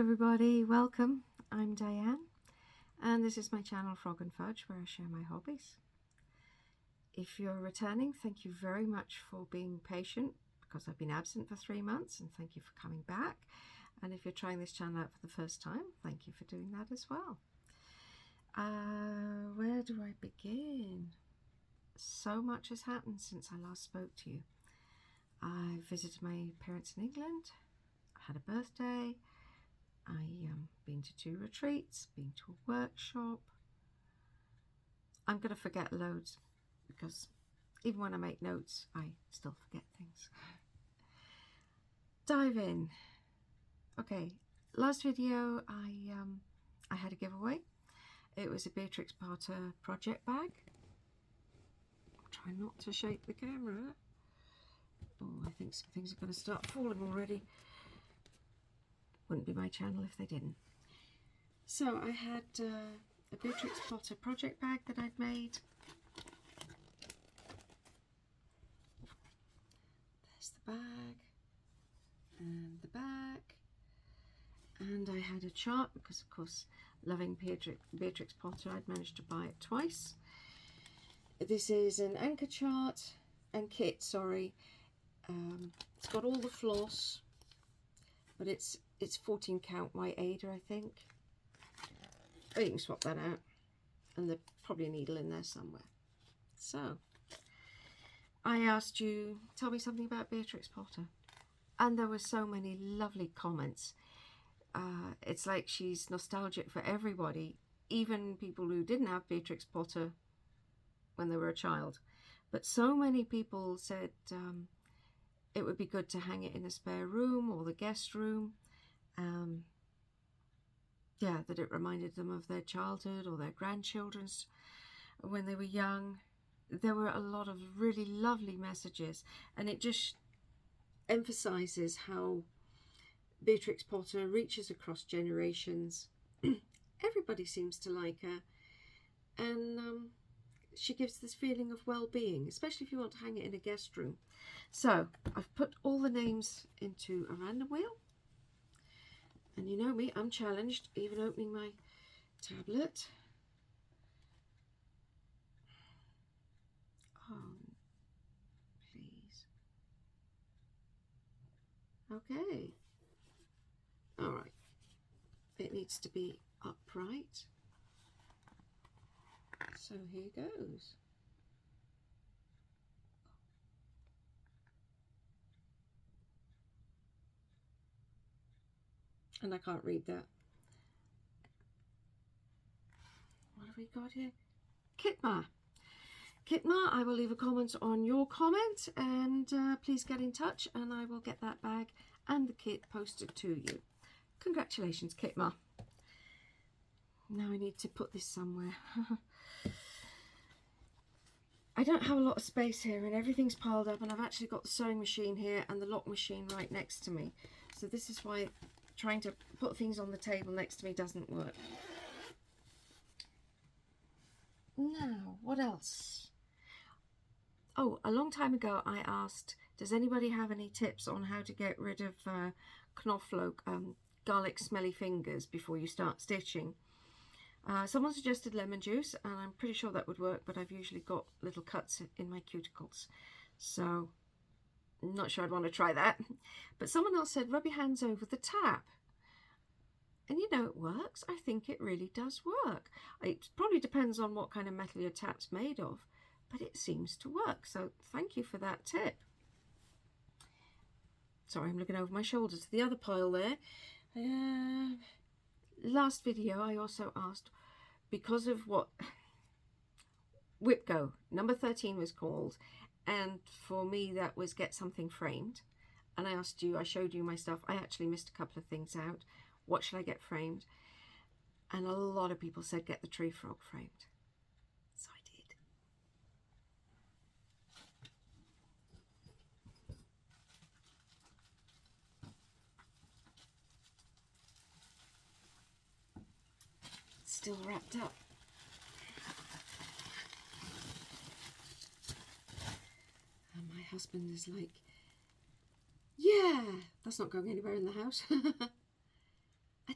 everybody, welcome. I'm Diane and this is my channel Frog and Fudge, where I share my hobbies. If you're returning, thank you very much for being patient because I've been absent for 3 months, and thank you for coming back. And if you're trying this channel out for the first time, thank you for doing that as well. Where do I begin? So much has happened since I last spoke to you. I visited my parents in England, I had a birthday, I've been to 2 retreats, been to a workshop. I'm going to forget loads because even when I make notes, I still forget things. Dive in. Okay, last video I had a giveaway. It was a Beatrix Potter project bag. I'm trying not to shake the camera. Oh, I think some things are going to start falling already. Wouldn't be my channel if they didn't. So I had a Beatrix Potter project bag that I'd made. There's the bag and the back. And I had a chart because, of course, loving Beatrix Potter, I'd managed to buy it twice. This is an anchor chart and kit, sorry. It's got all the floss, but it's 14 count HAED, I think. Oh, you can swap that out, and there's probably a needle in there somewhere. So I asked you, tell me something about Beatrix Potter, and there were so many lovely comments. It's like she's nostalgic for everybody, even people who didn't have Beatrix Potter when they were a child. But so many people said it would be good to hang it in a spare room or the guest room. Yeah, that it reminded them of their childhood or their grandchildren's when they were young. There were a lot of really lovely messages, and it just emphasizes how Beatrix Potter reaches across generations. Everybody seems to like her, and she gives this feeling of well-being, especially if you want to hang it in a guest room. So I've put all the names into a random wheel. And you know me, I'm challenged, even opening my tablet. Oh, please. Okay. All right. It needs to be upright. So here goes. And I can't read that. What have we got here? Kitma. Kitma, I will leave a comment on your comment, and please get in touch and I will get that bag and the kit posted to you. Congratulations, Kitma. Now I need to put this somewhere. I don't have a lot of space here and everything's piled up, and I've actually got the sewing machine here and the lock machine right next to me. So this is why trying to put things on the table next to me doesn't work. Now, what else? Oh, a long time ago I asked, does anybody have any tips on how to get rid of Knoflook, garlic smelly fingers before you start stitching? Someone suggested lemon juice, and I'm pretty sure that would work, but I've usually got little cuts in my cuticles, so I'm not sure I'd want to try that. But someone else said rub your hands over the tap, and you know, it works. I think it really does work. It probably depends on what kind of metal your tap's made of, but it seems to work, so thank you for that tip. Sorry, I'm looking over my shoulder to the other pile there. Last video I also asked, because of what Whipgo number 13 was called, and for me that was get something framed, and I asked you, I showed you my stuff. I actually missed a couple of things out. What should I get framed? And a lot of people said get the tree frog framed, so I did. It's still wrapped up. And my husband is like, yeah, that's not going anywhere in the house.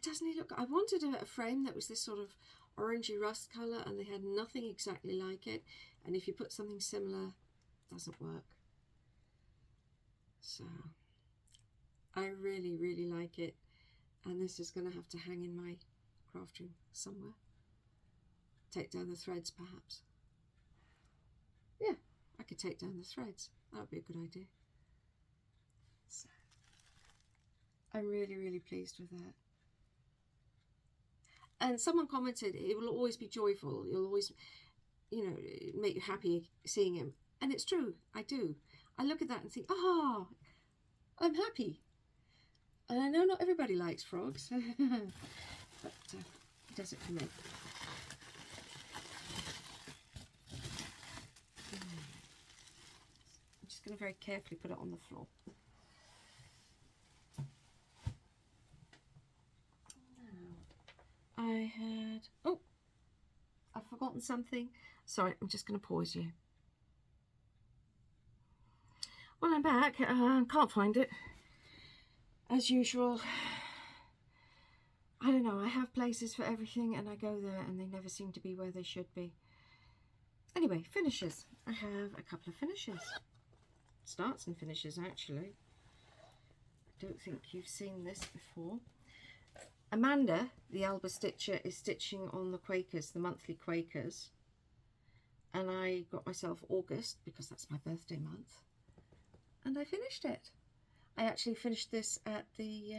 doesn't he look, I wanted a frame that was this sort of orangey rust colour, and they had nothing exactly like it, and if you put something similar, it doesn't work. So I really, really like it, and this is going to have to hang in my craft room somewhere. Take down the threads perhaps. Yeah, I could take down the threads. That would be a good idea. So, I'm really, really pleased with that. And someone commented, it will always be joyful. You'll always, you know, make you happy seeing him. And it's true, I do. I look at that and think, oh, I'm happy. And I know not everybody likes frogs, but he does it for me. I'm just going to very carefully put it on the floor. I had, oh, I've forgotten something. Sorry, I'm just going to pause you. Well, I'm back. Can't find it. As usual. I don't know, I have places for everything and I go there and they never seem to be where they should be. Anyway, finishes. I have a couple of finishes. Starts and finishes, actually. I don't think you've seen this before. Amanda, the Alba Stitcher, is stitching on the Quakers, the monthly Quakers. And I got myself August, because that's my birthday month. And I finished it. I actually finished this at the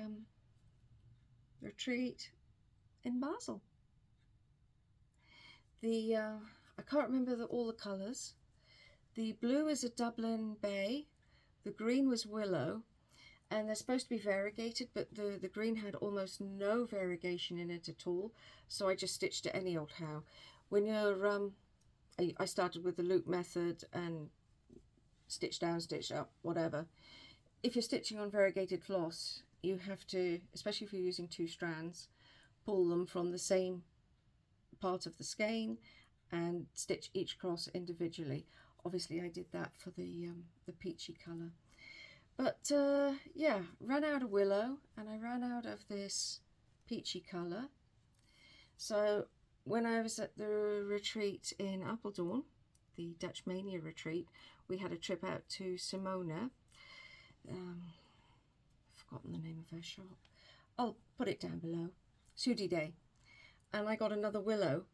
retreat in Basel. I can't remember all the colours. The blue is a Dublin Bay. The green was Willow. And they're supposed to be variegated, but the green had almost no variegation in it at all. So I just stitched it any old how. When you're, I started with the loop method and stitch down, stitch up, whatever. If you're stitching on variegated floss, you have to, especially if you're using 2 strands, pull them from the same part of the skein and stitch each cross individually. Obviously I did that for the peachy colour. But yeah, ran out of Willow and I ran out of this peachy colour. So when I was at the retreat in Apeldoorn, the Dutch Mania retreat, we had a trip out to Simona. I've forgotten the name of her shop. I'll put it down below. Sudi Day. And I got another Willow,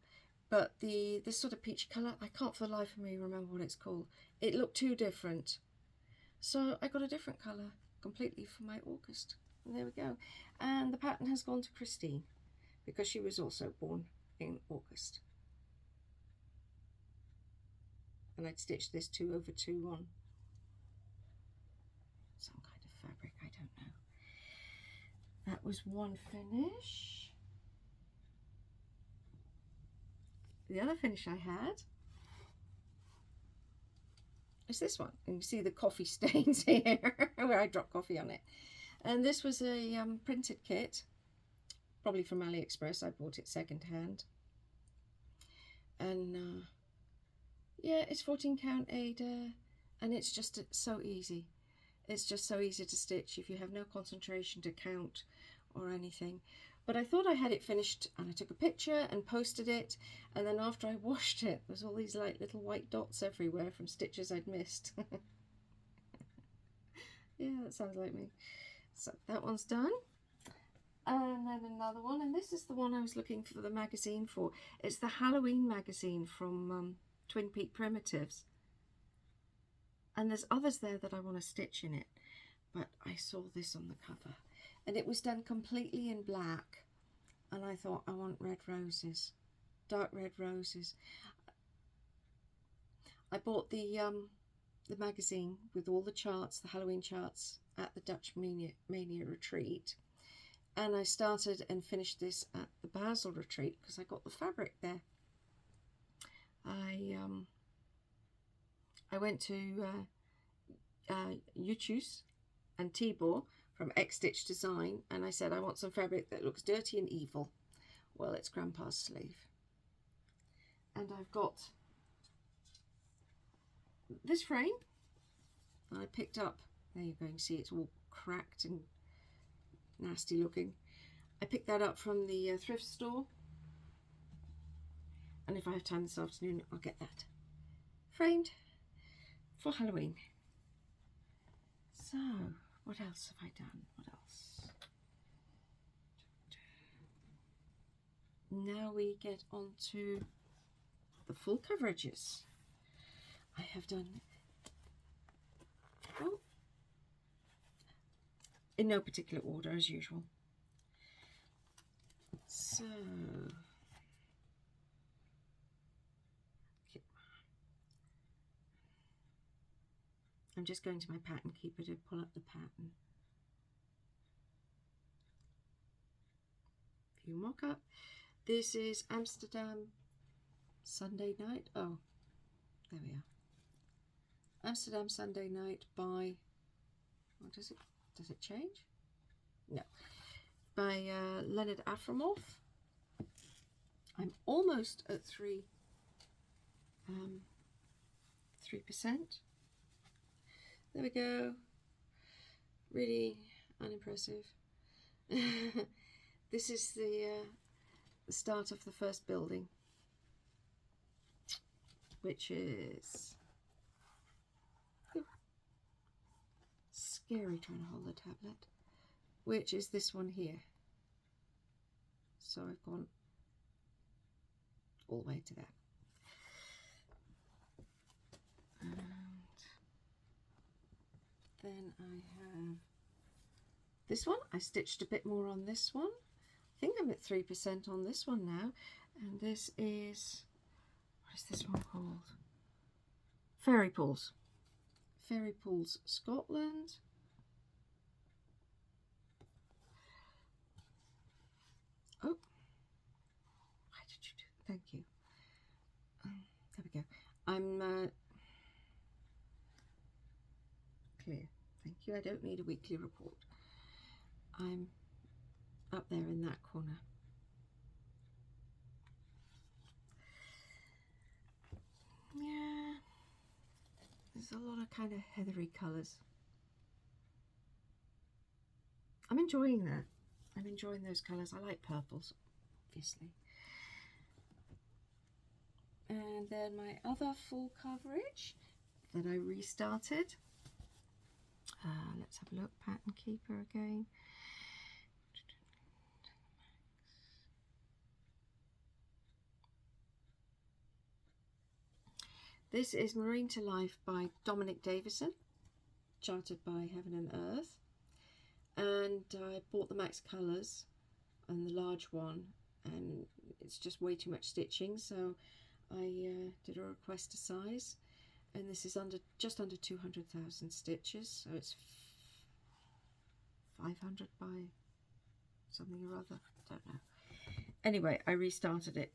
but this sort of peachy colour, I can't for the life of me remember what it's called. It looked too different. So I got a different colour completely for my August. And there we go. And the pattern has gone to Christine because she was also born in August. And I'd stitched this 2/2 on some kind of fabric, I don't know. That was one finish. The other finish I had is this one, and you see the coffee stains here where I dropped coffee on it. And this was a printed kit, probably from AliExpress. I bought it second hand, and yeah, it's 14 count Aida, and it's just so easy. It's just so easy to stitch if you have no concentration to count or anything. But I thought I had it finished, and I took a picture and posted it, and then after I washed it, there's all these like little white dots everywhere from stitches I'd missed. Yeah, that sounds like me. So that one's done. And then another one, and this is the one I was looking for the magazine for. It's the Halloween magazine from Twin Peak Primitives. And there's others there that I want to stitch in it, but I saw this on the cover. And it was done completely in black, and I thought, I want red roses, dark red roses. I bought the magazine with all the charts, the Halloween charts, at the Dutch Mania retreat, and I started and finished this at the Basel retreat because I got the fabric there. I went to Jutjus and Tibor from X Stitch Design, and I said I want some fabric that looks dirty and evil. Well, it's Grandpa's sleeve. And I've got this frame I picked up. There you go, you can see it's all cracked and nasty looking. I picked that up from the thrift store, and if I have time this afternoon I'll get that framed for Halloween. So what else have I done? What else? Now we get on to the full coverages. I have done, oh, in no particular order as usual. So I'm just going to my pattern keeper to pull up the pattern. View mock-up. This is Amsterdam Sunday Night. Oh, there we are. Amsterdam Sunday Night by, what does it change? No. By Leonid Afremov. I'm almost at 3%. There we go. Really unimpressive. This is the start of the first building, which is scary trying to hold the tablet, which is this one here. So I've gone all the way to that. And then I have this one. I stitched a bit more on this one. I think I'm at 3% on this one now. And this is, what is this one called? Fairy Pools. Fairy Pools Scotland. Oh, why did you do that? Thank you. There we go. I'm clear. Thank you. I don't need a weekly report. I'm up there in that corner. Yeah, there's a lot of kind of heathery colours. I'm enjoying that. I'm enjoying those colours. I like purples, obviously. And then my other full coverage that I restarted. Let's have a look. Pattern keeper again. This is Marine to Life by Dominic Davison, charted by Heaven and Earth. And I bought the Max Colours and the large one, and it's just way too much stitching, so I did a request to size, and this is just under 200,000 stitches, so it's 500 by something or other, don't know. Anyway, I restarted it,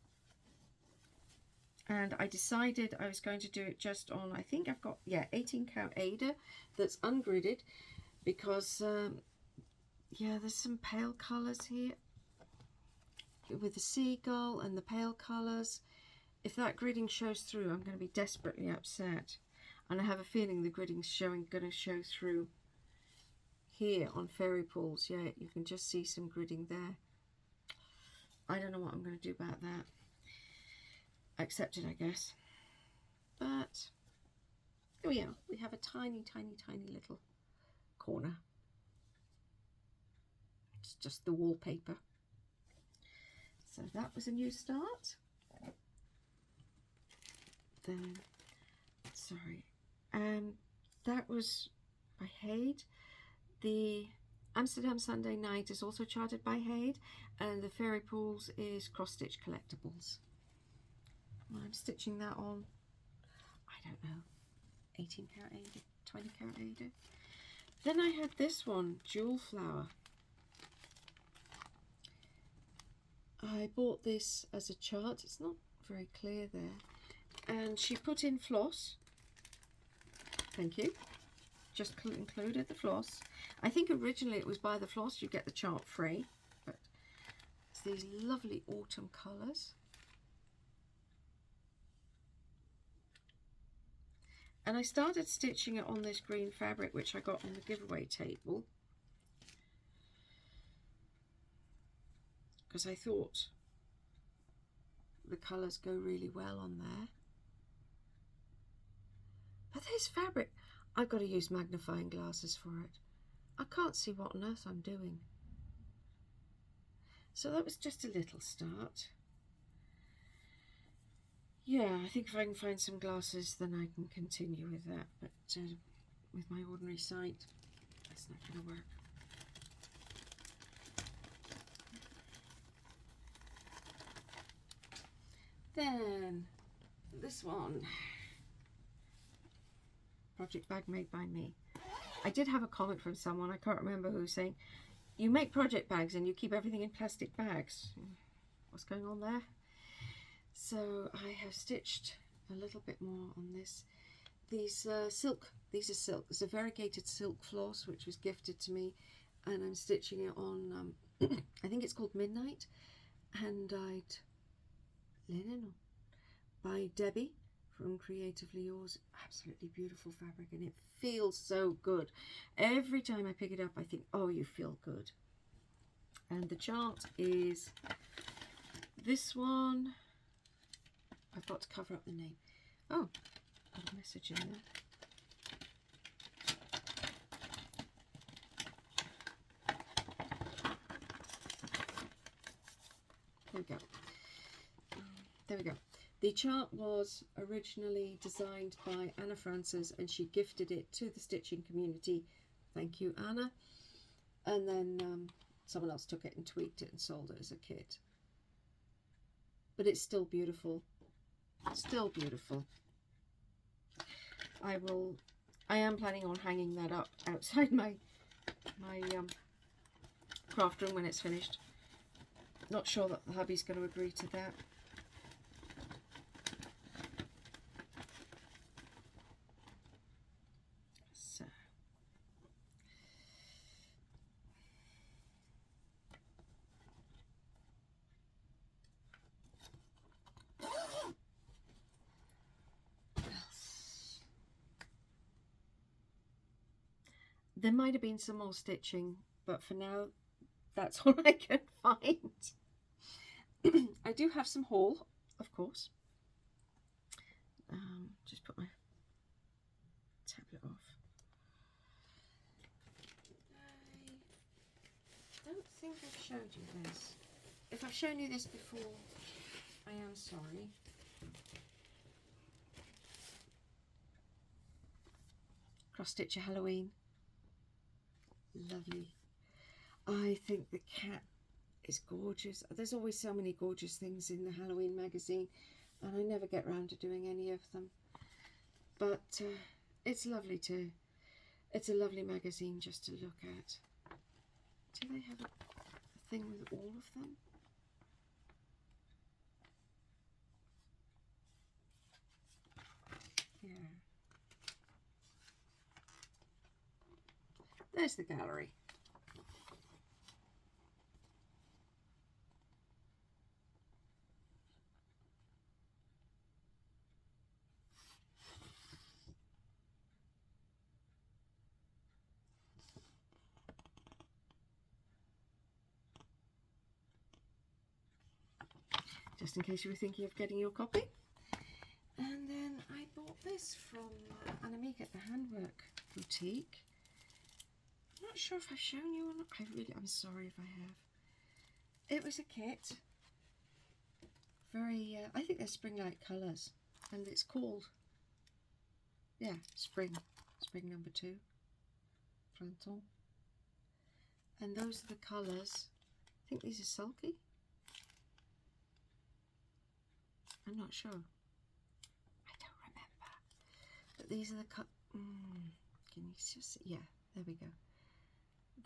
and I decided I was going to do it just on, I think I've got, yeah, 18 count Ada that's ungridded, because yeah, there's some pale colours here with the seagull and the pale colours. If that gridding shows through, I'm going to be desperately upset. And I have a feeling the gridding's going to show through here on Fairy Pools. Yeah, you can just see some gridding there. I don't know what I'm going to do about that. Accept it, I guess. But here we are. We have a tiny, tiny, tiny little corner. It's just the wallpaper. So that was a new start. Then, sorry, that was by HAED. The Amsterdam Sunday Night is also charted by HAED, and the Fairy Pools is Cross Stitch Collectibles. I'm stitching that on, I don't know, 18 count Ada, 20 count Ada. Then I had this one, Jewel Flower. I bought this as a chart. It's not very clear there. And she put in floss. Thank you. Just included the floss. I think originally it was by the floss you get the chart free. But it's these lovely autumn colours. And I started stitching it on this green fabric which I got on the giveaway table. because I thought the colours go really well on there. But this fabric, I've got to use magnifying glasses for it. I can't see what on earth I'm doing. So that was just a little start. Yeah, I think if I can find some glasses, then I can continue with that. But with my ordinary sight, that's not going to work. Then this one, project bag made by me. I did have a comment from someone, I can't remember who, saying, you make project bags and you keep everything in plastic bags. What's going on there? So I have stitched a little bit more on this. These silk, these are silk. It's a variegated silk floss which was gifted to me, and I'm stitching it on, I think it's called Midnight, hand-dyed linen by Debbie from Creatively Yours. Absolutely beautiful fabric, and it feels so good. Every time I pick it up I think, oh, you feel good. And the chart is this one. I've got to cover up the name. Oh, got a message in there. There we go. There we go. The chart was originally designed by Anna Francis, and she gifted it to the stitching community. Thank you, Anna. And then someone else took it and tweaked it and sold it as a kit. But it's still beautiful. Still beautiful. I am planning on hanging that up outside my craft room when it's finished. Not sure that the hubby's going to agree to that. So there might have been some more stitching, but for now that's all I can find. I do have some haul, of course. Just put my tablet off. I don't think I've showed you this. If I've shown you this before, I am sorry. Cross Stitcher Halloween. Lovely. I think the cat is gorgeous. There's always so many gorgeous things in the Halloween magazine, and I never get round to doing any of them. But it's lovely too. It's a lovely magazine just to look at. Do they have a thing with all of them? Yeah. There's the gallery. Just in case you were thinking of getting your copy. And then I bought this from Annemiek at the Handwork Boutique. I'm not sure if I've shown you or not. I'm sorry if I have. It was a kit. Very, I think they're spring-like colours. And it's called, yeah, Spring. Spring number 2. Printemps. And those are the colours. I think these are sulky. I'm not sure. I don't remember. But these are the can you just see? Yeah, there we go.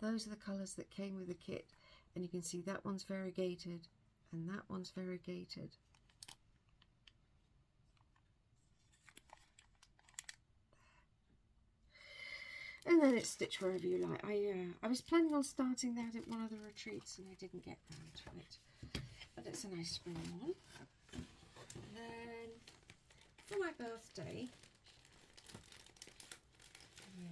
Those are the colours that came with the kit, and you can see that one's variegated and that one's variegated. And then it's stitch wherever you like. I was planning on starting that at one of the retreats and I didn't get round to it. But it's a nice spring one. Then for my birthday, yeah,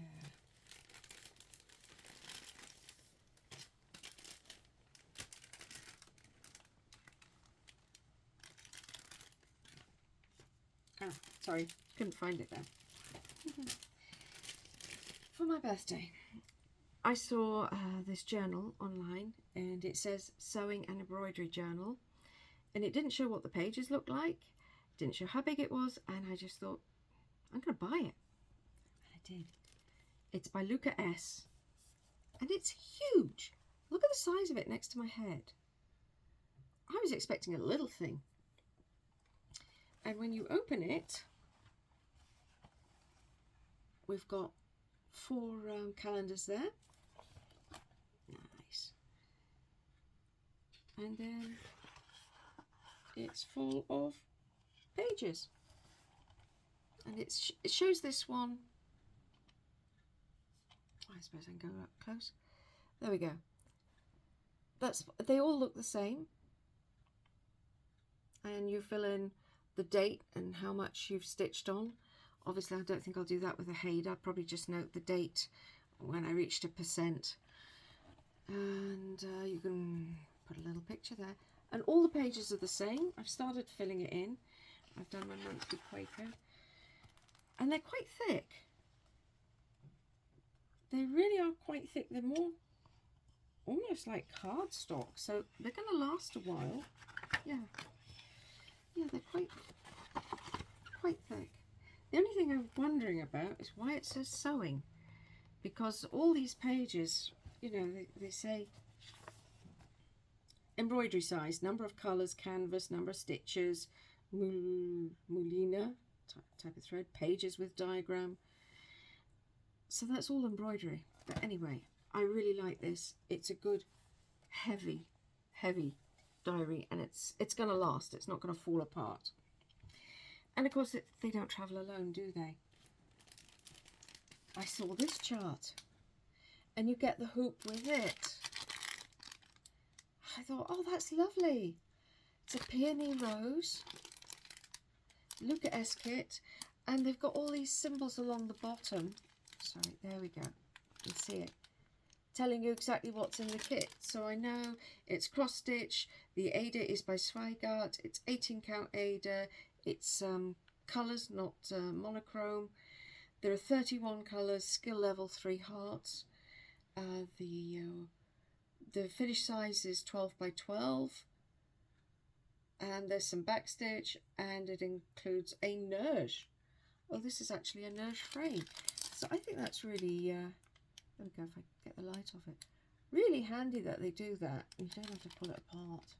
Sorry, couldn't find it there. For my birthday, I saw this journal online, and it says Sewing and Embroidery Journal, and it didn't show what the pages looked like, didn't show how big it was, and I just thought, I'm going to buy it. And I did. It's by Luca S. And it's huge. Look at the size of it next to my head. I was expecting a little thing. And when you open it, we've got 4 calendars there. Nice. And then it's full of pages. And it shows this one. I suppose I can go up close. There we go. They all look the same. And you fill in the date and how much you've stitched on. Obviously, I don't think I'll do that with a HAED. I'll probably just note the date when I reached a %. And you can put a little picture there. And all the pages are the same. I've started filling it in. I've done my monthly Quaker. And they're quite thick. They really are quite thick. They're more almost like cardstock. So they're going to last a while. Yeah. Yeah, they're quite thick. The only thing I'm wondering about is why it says sewing, because all these pages, you know, they say embroidery size, number of colours, canvas, number of stitches, mulina, type of thread, pages with diagram. So that's all embroidery. But anyway, I really like this. It's a good, heavy diary, and it's going to last. It's not going to fall apart. And of course, they don't travel alone, do they? I saw this chart, and you get the hoop with it. I thought, oh, that's lovely. It's a peony rose, Luca S kit, and they've got all these symbols along the bottom. Sorry, there we go. You can see it, telling you exactly what's in the kit. So I know it's cross stitch. The Ada is by Zweigart. It's 18 count Ada. It's colours, not monochrome. There are 31 colours, skill level 3 hearts. The finish size is 12 by 12. And there's some backstitch, and it includes a nurse. Oh, this is actually a nurse frame. So I think that's really, there we go, if I get the light off it. Really handy that they do that. You don't have to pull it apart.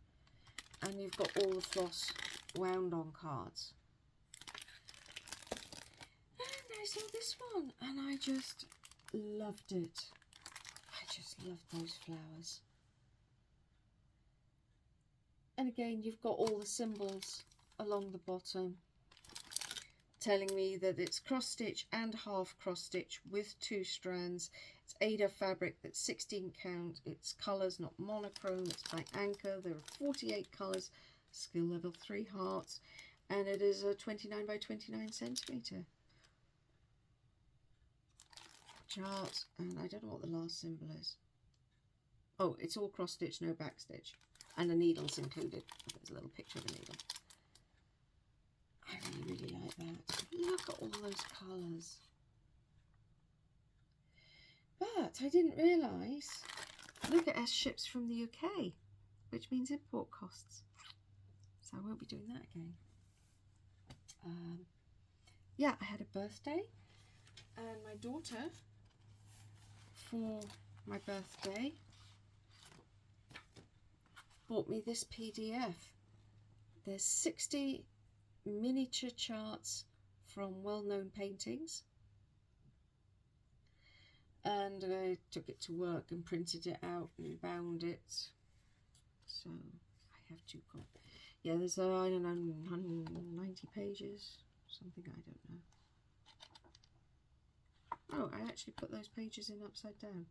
And you've got all the floss wound on cards. And I saw this one, and I just loved it. I just loved those flowers. And again, you've got all the symbols along the bottom, telling me that it's cross stitch and half cross stitch with 2 strands. It's Ada fabric that's 16 count. It's colours, not monochrome. It's by Anchor. There are 48 colours, skill level 3 hearts, and it is a 29 by 29 centimetre chart. And I don't know what the last symbol is. Oh, it's all cross stitch, no back stitch, and the needle's included. There's a little picture of a needle. I really like that. Look at all those colours. But I didn't realise Luca S ships from the UK, which means import costs. So I won't be doing that again. Yeah, I had a birthday, and my daughter, for my birthday, bought me this PDF. There's 60 miniature charts from well-known paintings, and I took it to work and printed it out and bound it. So I have 2 copies. Yeah, there's I don't know, 190 pages, something, I don't know. Oh, I actually put those pages in upside down.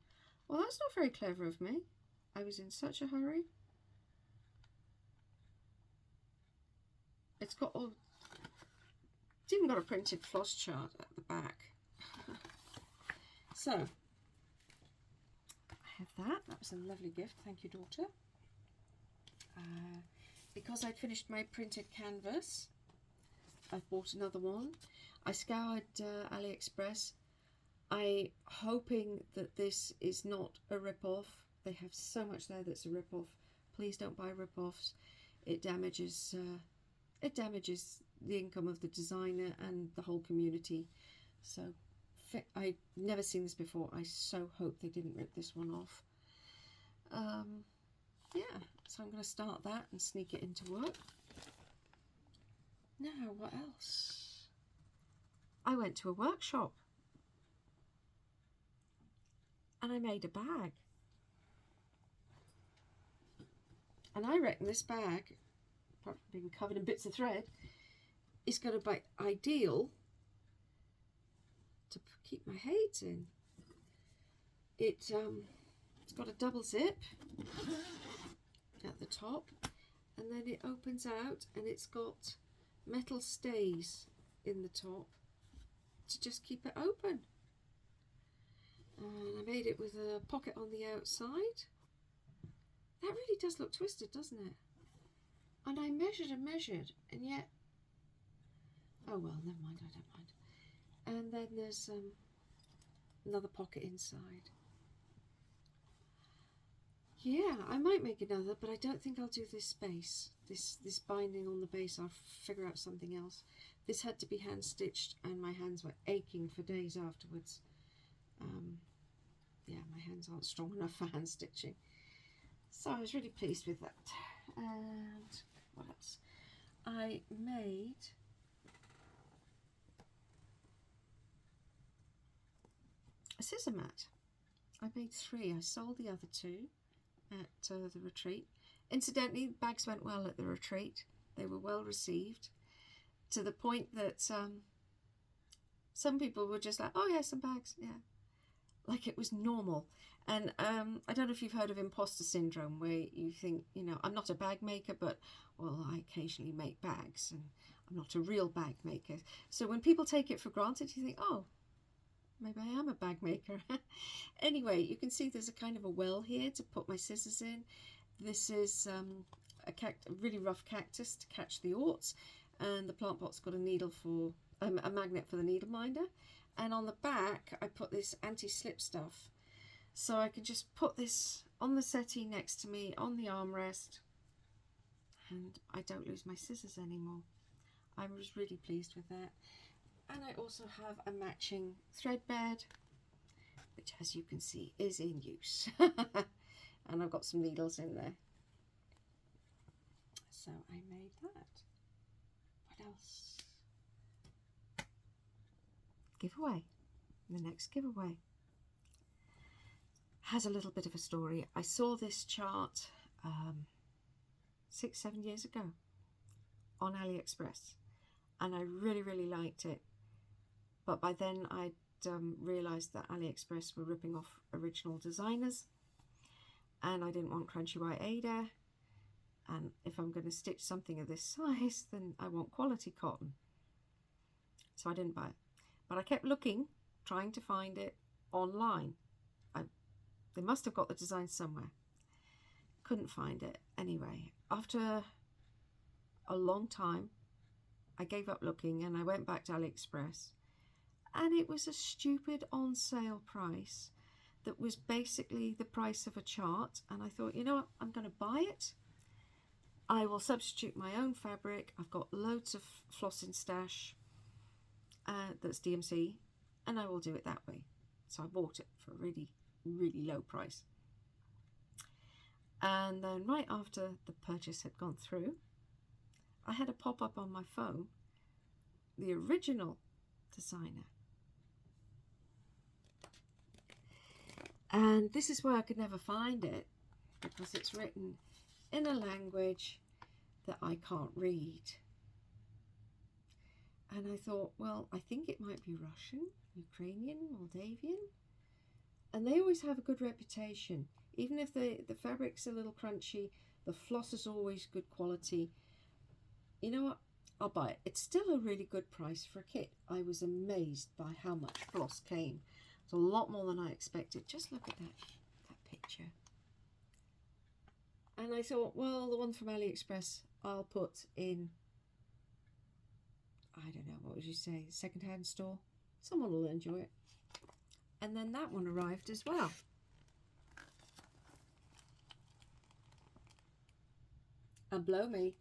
Well, that's not very clever of me. I was in such a hurry. It's got all, it's even got a printed floss chart at the back. So I have that. That was a lovely gift. Thank you, daughter. Because I'd finished my printed canvas, I've bought another one. I scoured AliExpress. I'm hoping that this is not a rip-off. They have so much there that's a rip-off. Please don't buy rip-offs. It damages the income of the designer and the whole community. So I've never seen this before. I so hope they didn't rip this one off. Yeah, so I'm going to start that and sneak it into work. Now, what else? I went to a workshop and I made a bag. And I reckon this bag, apart from being covered in bits of thread, is going to be ideal to keep my HAEDs in. It's got a double zip at the top, and then it opens out and it's got metal stays in the top to just keep it open. And I made it with a pocket on the outside. That really does look twisted, doesn't it? And I measured and measured, and yet, oh well, never mind, I don't mind. And then there's another pocket inside. Yeah, I might make another, but I don't think I'll do this base. This binding on the base, I'll figure out something else. This had to be hand stitched, and my hands were aching for days afterwards. Yeah, my hands aren't strong enough for hand stitching. So I was really pleased with that. And what else? I made a scissor mat. I made 3. I sold the other 2 at the retreat. Incidentally, bags went well at the retreat. They were well received, to the point that some people were just like, oh yeah, some bags, yeah, like it was normal. And I don't know if you've heard of imposter syndrome, where you think, you know, I'm not a bag maker, but well, I occasionally make bags, and I'm not a real bag maker. So when people take it for granted, you think, oh, maybe I am a bag maker. Anyway, you can see there's a kind of a well here to put my scissors in. This is a really rough cactus to catch the orts, and the plant pot's got a needle for a magnet for the needle minder. And on the back, I put this anti-slip stuff, so I can just put this on the settee next to me on the armrest, and I don't lose my scissors anymore. I was really pleased with that. And I also have a matching thread bed, which, as you can see, is in use. And I've got some needles in there. So I made that. What else? Giveaway. The next giveaway has a little bit of a story. I saw this chart 6-7 years ago on AliExpress, and I really liked it. But by then I'd realised that AliExpress were ripping off original designers, and I didn't want crunchy white Ada, and if I'm going to stitch something of this size, then I want quality cotton. So I didn't buy it. But I kept looking, trying to find it online. They must have got the design somewhere. Couldn't find it. Anyway, after a long time, I gave up looking and I went back to AliExpress, and it was a stupid on sale price that was basically the price of a chart. And I thought, you know what, I'm going to buy it. I will substitute my own fabric. I've got loads of floss in stash that's DMC, and I will do it that way. So I bought it for a really low price. And then right after the purchase had gone through, I had a pop-up on my phone, the original designer. And this is where I could never find it, because it's written in a language that I can't read. And I thought, well, I think it might be Russian, Ukrainian, Moldavian. And they always have a good reputation. Even if the fabric's a little crunchy, the floss is always good quality. You know what? I'll buy it. It's still a really good price for a kit. I was amazed by how much floss came. It's a lot more than I expected. Just look at that picture. And I thought, well, the one from AliExpress I'll put in I don't know, what would you say, second-hand store? Someone will enjoy it. And then that one arrived as well. And blow me,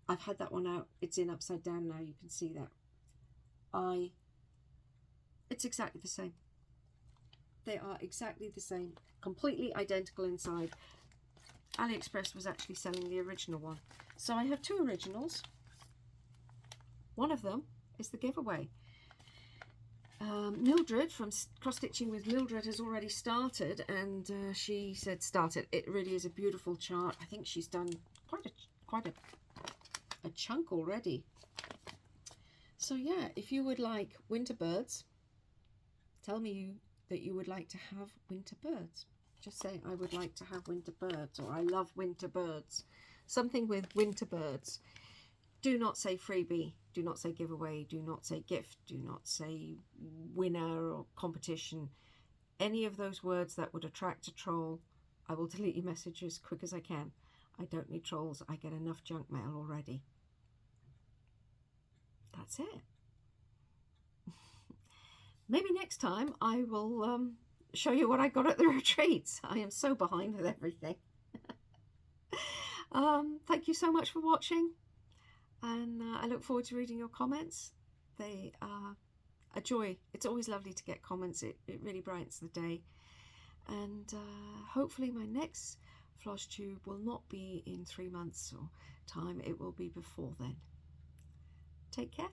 I've had that one out. It's in upside down now. You can see that. It's exactly the same. They are exactly the same. Completely identical inside. AliExpress was actually selling the original one. So I have two originals. One of them is the giveaway. Mildred from Cross Stitching with Mildred has already started, and she said start it. It really is a beautiful chart. I think she's done quite a chunk already. So yeah, if you would like winter birds, tell me that you would like to have winter birds. Just say I would like to have winter birds, or I love winter birds. Something with winter birds. Do not say freebie, do not say giveaway, do not say gift, do not say winner or competition. Any of those words that would attract a troll, I will delete your message as quick as I can. I don't need trolls, I get enough junk mail already. That's it. Maybe next time I will show you what I got at the retreats. I am so behind with everything. Thank you so much for watching. And I look forward to reading your comments. They are a joy. It's always lovely to get comments. It really brightens the day. And hopefully my next Flosstube will not be in 3 months or time. It will be before then. Take care.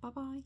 Bye-bye.